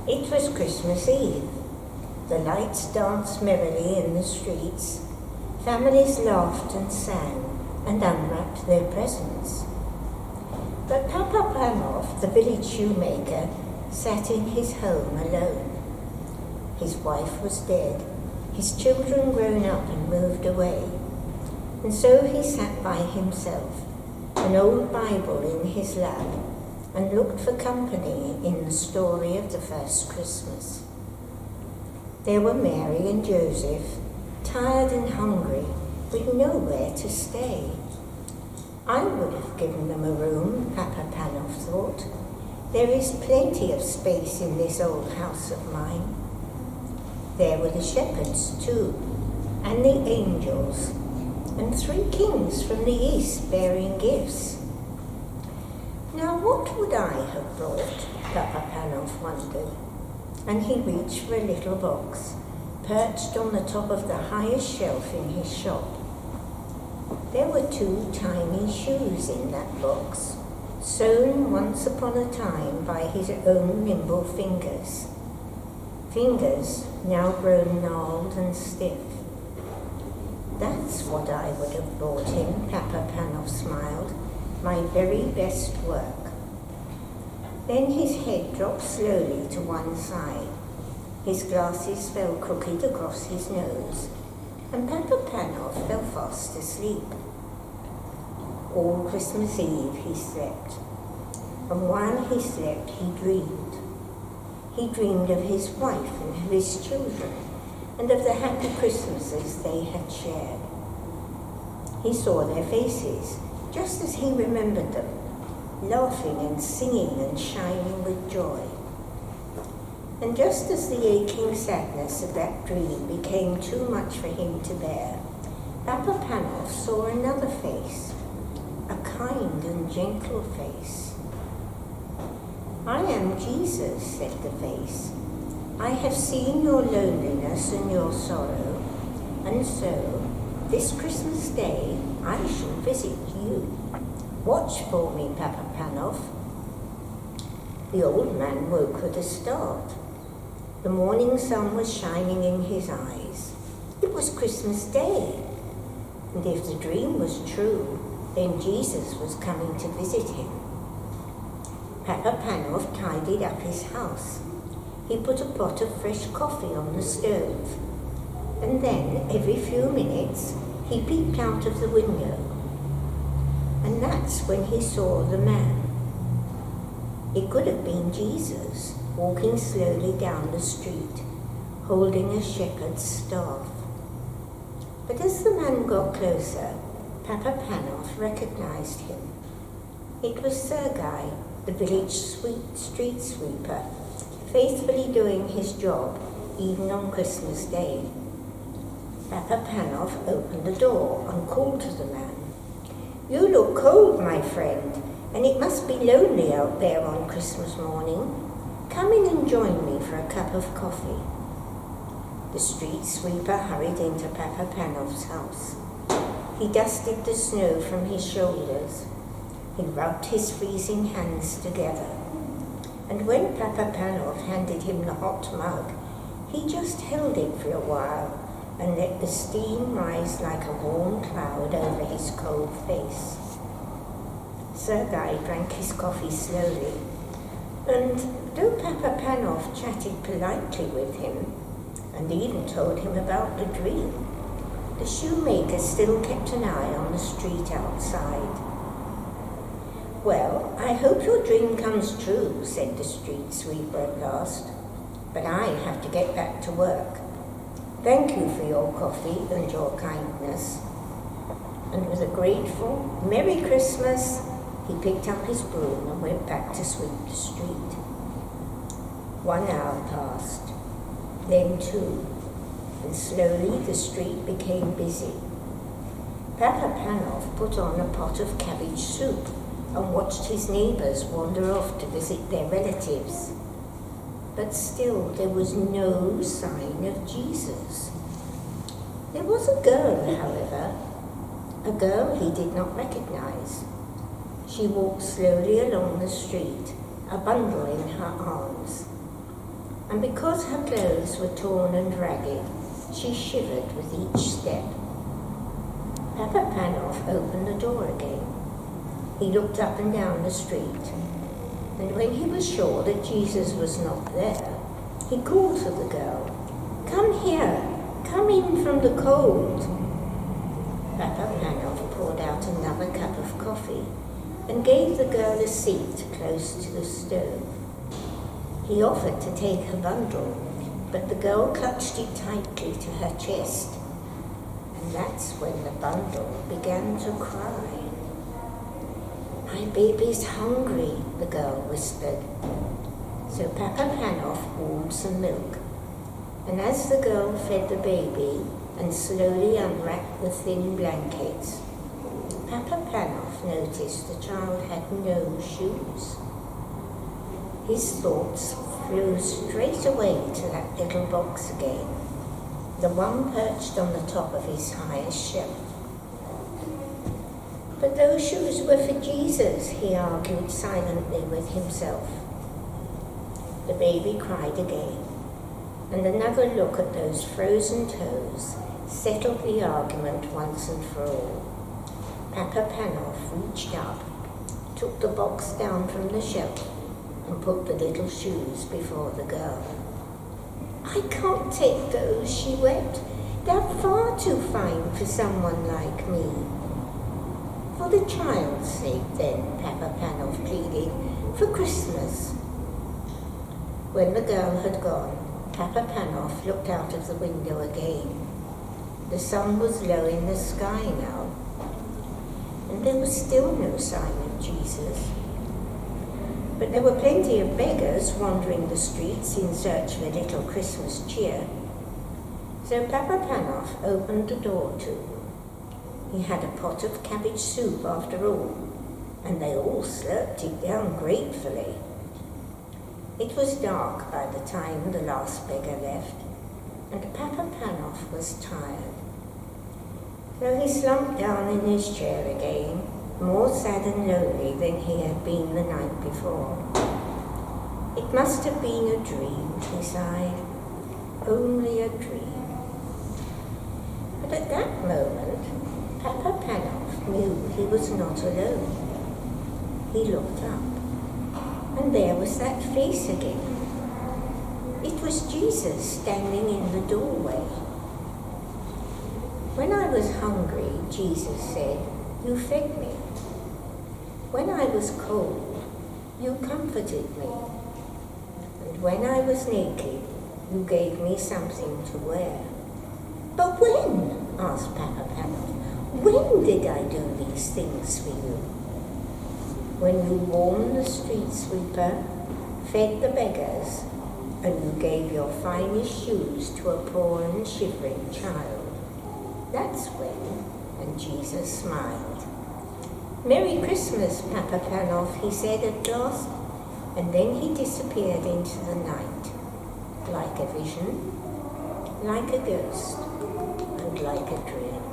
It was Christmas Eve. The lights danced merrily in the streets. Families laughed and sang and unwrapped their presents. But Papa Panov, the village shoemaker, sat in his home alone. His wife was dead, his children grown up and moved away, and so he sat by himself, an old Bible in his lap, and looked for company in the story of the first Christmas. There were Mary and Joseph, tired and hungry, with nowhere to stay. I would have given them a room, Papa Panov thought. There is plenty of space in this old house of mine. There were the shepherds too, and the angels, and 3 kings from the east bearing gifts. Now what would I have brought, Papa Panov wondered, and he reached for a little box, perched on the top of the highest shelf in his shop. There were 2 tiny shoes in that box, sewn once upon a time by his own nimble fingers. Fingers now grown gnarled and stiff. That's what I would have brought him, Papa Panov smiled, my very best work. Then his head dropped slowly to one side. His glasses fell crooked across his nose, and Papa Panov fell fast asleep. All Christmas Eve he slept, and while he slept he dreamed. He dreamed of his wife and of his children, and of the happy Christmases they had shared. He saw their faces, just as he remembered them, laughing and singing and shining with joy. And just as the aching sadness of that dream became too much for him to bear, Papa Panov saw another face, a kind and gentle face. I am Jesus, said the face. I have seen your loneliness and your sorrow, and so, this Christmas Day, I shall visit you. Watch for me, Papa Panov. The old man woke with a start. The morning sun was shining in his eyes. It was Christmas Day, and if the dream was true, then Jesus was coming to visit him. Papa Panov tidied up his house. He put a pot of fresh coffee on the stove, and then, every few minutes, he peeped out of the window. And that's when he saw the man. It could have been Jesus, walking slowly down the street, holding a shepherd's staff. But as the man got closer, Papa Panov recognized him. It was Sergei, the village street sweeper, faithfully doing his job even on Christmas Day. Papa Panov opened the door and called to the man. You look cold, my friend, and it must be lonely out there on Christmas morning. Come in and join me for a cup of coffee. The street sweeper hurried into Papa Panov's house. He dusted the snow from his shoulders. He rubbed his freezing hands together. And when Papa Panov handed him the hot mug, he just held it for a while and let the steam rise like a warm cloud over his cold face. Sergei drank his coffee slowly, and though Papa Panov chatted politely with him, and even told him about the dream, the shoemaker still kept an eye on the street outside. Well, I hope your dream comes true, said the street sweeper at last, but I have to get back to work. Thank you for your coffee and your kindness. And with a grateful Merry Christmas, he picked up his broom and went back to sweep the street. 1 hour passed, then 2, and slowly the street became busy. Papa Panov put on a pot of cabbage soup and watched his neighbours wander off to visit their relatives. But still there was no sign of Jesus. There was a girl, however, a girl he did not recognize. She walked slowly along the street, a bundle in her arms. and because her clothes were torn and ragged, she shivered with each step. Papa Panov opened the door again. He looked up and down the street, and when he was sure that Jesus was not there, he called to the girl, "Come here, come in from the cold." Papa Panov poured out another cup of coffee and gave the girl a seat close to the stove. He offered to take her bundle, but the girl clutched it tightly to her chest, and that's when the bundle began to cry. "My baby's hungry," the girl whispered. So Papa Panov warmed some milk, and as the girl fed the baby and slowly unwrapped the thin blankets, Papa Panov noticed the child had no shoes. His thoughts flew straight away to that little box again, the one perched on the top of his highest shelf. "But those shoes were for Jesus," he argued silently with himself. The baby cried again, and another look at those frozen toes settled the argument once and for all. Papa Panov reached up, took the box down from the shelf, and put the little shoes before the girl. "I can't take those," she wept. "They're far too fine for someone like me." "For the child's sake, then," Papa Panov pleaded, "for Christmas." When the girl had gone, Papa Panov looked out of the window again. The sun was low in the sky now, and there was still no sign of Jesus. But there were plenty of beggars wandering the streets in search of a little Christmas cheer. So Papa Panov opened the door too. He had a pot of cabbage soup after all, and they all slurped it down gratefully. It was dark by the time the last beggar left, and Papa Panov was tired. So he slumped down in his chair again, more sad and lonely than he had been the night before. "It must have been a dream," he sighed. "Only a dream." But at that moment, Papa Panov knew he was not alone. He looked up, and there was that face again. It was Jesus standing in the doorway. "When I was hungry," Jesus said, "you fed me. When I was cold, you comforted me. And when I was naked, you gave me something to wear." "But when?" asked Papa Panov. "When did I do these things for you?" "When you warmed the street sweeper, fed the beggars, and you gave your finest shoes to a poor and shivering child. That's when." And Jesus smiled. "Merry Christmas, Papa Panov," he said at last, and then he disappeared into the night, like a vision, like a ghost, and like a dream.